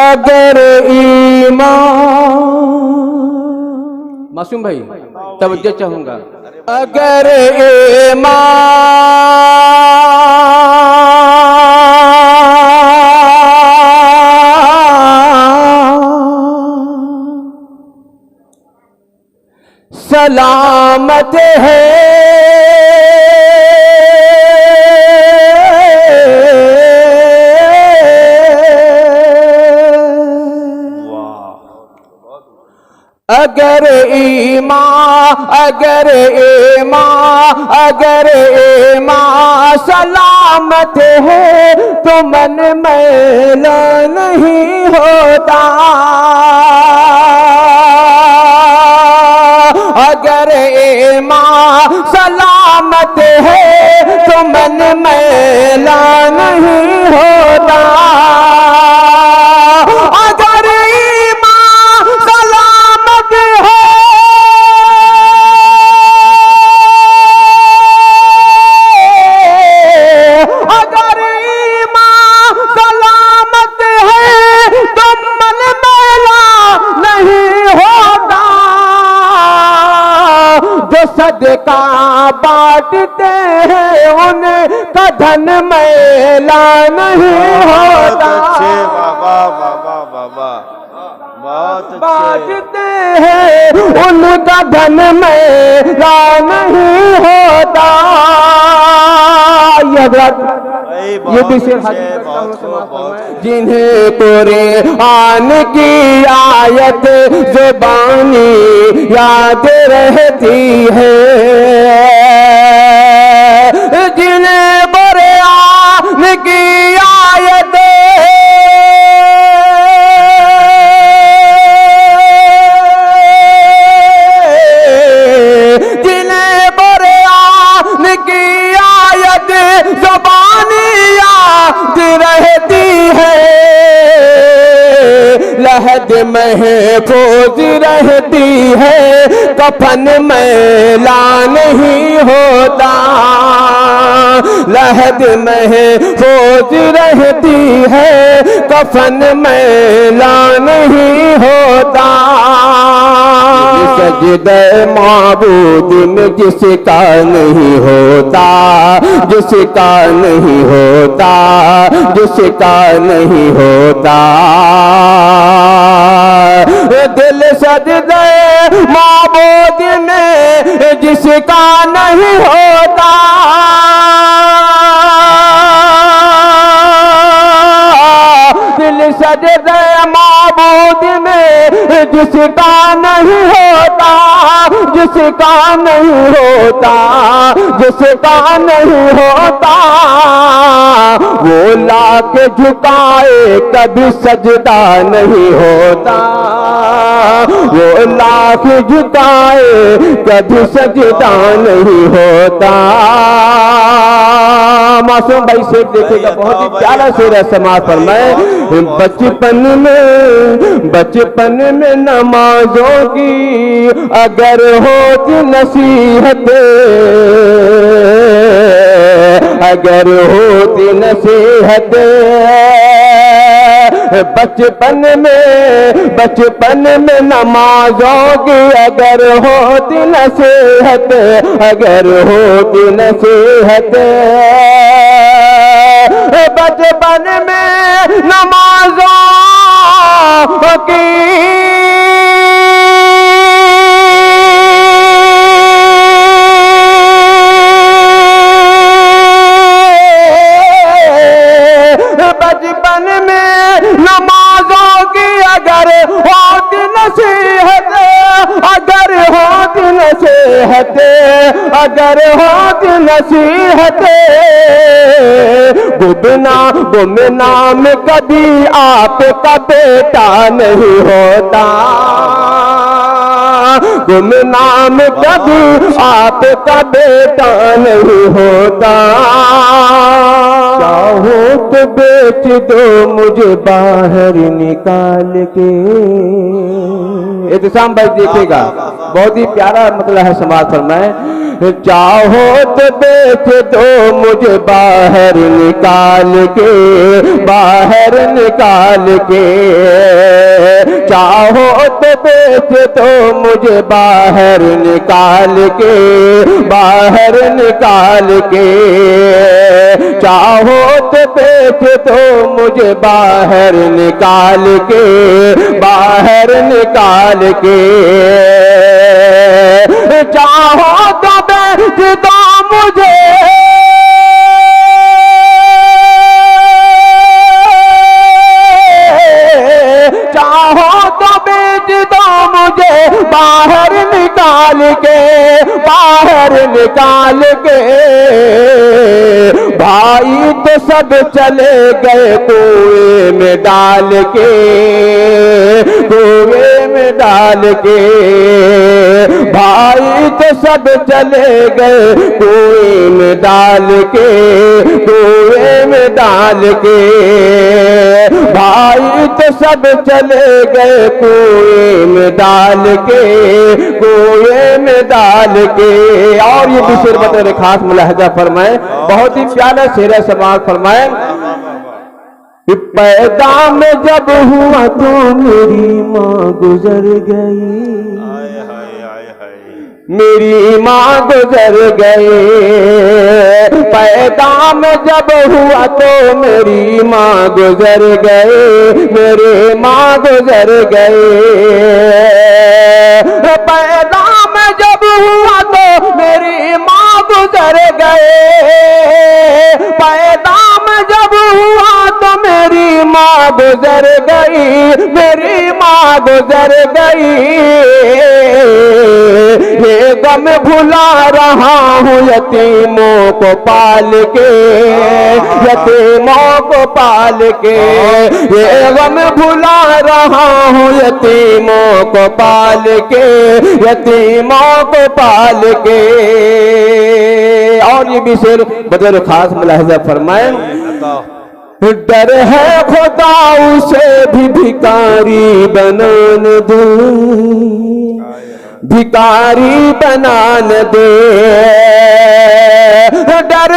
अगर ईमान, मासूम भाई तवज्जो चाहूंगा, अगर ईमान सलामत है अगर ईमान सलामत है तो मन मैला नहीं होता। अगर ईमान सलामत है तो मन मैला नहीं होता। अगर ईमान सलामत है, अगर ईमान सलामत है तो मन मैला नहीं होता। जो सदका बांटते हैं उनका धन मैला नहीं होता। बांटते हैं उनका धन मैला नहीं होता। ये भी शेर जिन्हें कुरान की आयत ज़ुबानी याद रहती है, जिन्हें कुरान की आयत रहती है, लहद महफूज रहती है, कफन मैला नहीं होता। लहद महफूज रहती है, कफन मैला नहीं होता। सजदे माबूद में जिसका नहीं होता, जिसका नहीं होता, जिसका नहीं होता। दिल सजदे माबूद में जिसका नहीं होता, दिल सजदे माबूद में जिसका नहीं होता, जिसका नहीं होता, जिसका नहीं होता। वो लाख झुकाए कभी सजदा नहीं होता, वो लाख झुकाए कभी सजदा नहीं होता। मासूम भाई शेर देखेगा, बहुत ही प्यारा शेर है समाज पर। मैं बचपन में नमाजों की अगर होती नसीहत, अगर होती नसीहत, बचपन में नमाजों की अगर होती नसीहत, अगर होती नसीहत, बचपन में नमाजों की बचपन में नमाजों की अगर होती नसीहत, अगर होती नसीहत, अगर होती नसीहत, गुमनाम कभी आपका बेटा नहीं होता, गुमनाम कभी आपका बेटा नहीं होता। चाहो तो बेच दो मुझे बाहर निकाल के। एहतशाम भाई देखेगा, बहुत ही प्यारा मतलब है समाज फरमाए। चाहो तो बेच दो मुझे बाहर निकाल के, बाहर निकाल के। चाहो तो बेच दो मुझे बाहर निकाल के, बाहर निकाल के। चाहो तो बेच दो मुझे बाहर निकाल के, बाहर निकाल के। चाहो तो बेच दो मुझे, चाहो तो बेच दो मुझे बाहर निकाल के, बाहर निकाल के। भाई तो सब चले गए कुएं में डाल के, कुएं में डाल के। भाई तो सब चले गए कुएं में डाल के, कुएं में डाल के। भाई तो सब चले गए कुएं में डाल के, कुएं में डाल के। और ये भी शेर बतौर खास मुलाहजा फरमाए, बहुत ही प्यारा शेर है, समाज फरमाए। पैदा में जब हुआ तो मेरी माँ गुजर गई, मेरी माँ गुजर गई। पैदा में जब हुआ तो मेरी माँ गुजर गई, मेरी माँ गुजर गई। पैदा में जब हुआ तो मेरी माँ गुजर गई, पैदा में जब हुआ तो मेरी माँ गुजर गई, मेरी माँ गुजर गई। ये गम भुला रहा हूँ यतीमों को पाल के, यतीमों को पाल के। ये गम भुला रहा हूँ यतीमों को पाल के, यतीमों को पाल के। और ये भी शेर बदर खास मुलाहिजा फरमाए। डर है खुदा उसे भी भिखारी बनान दे, भिखारी बनान दे। डर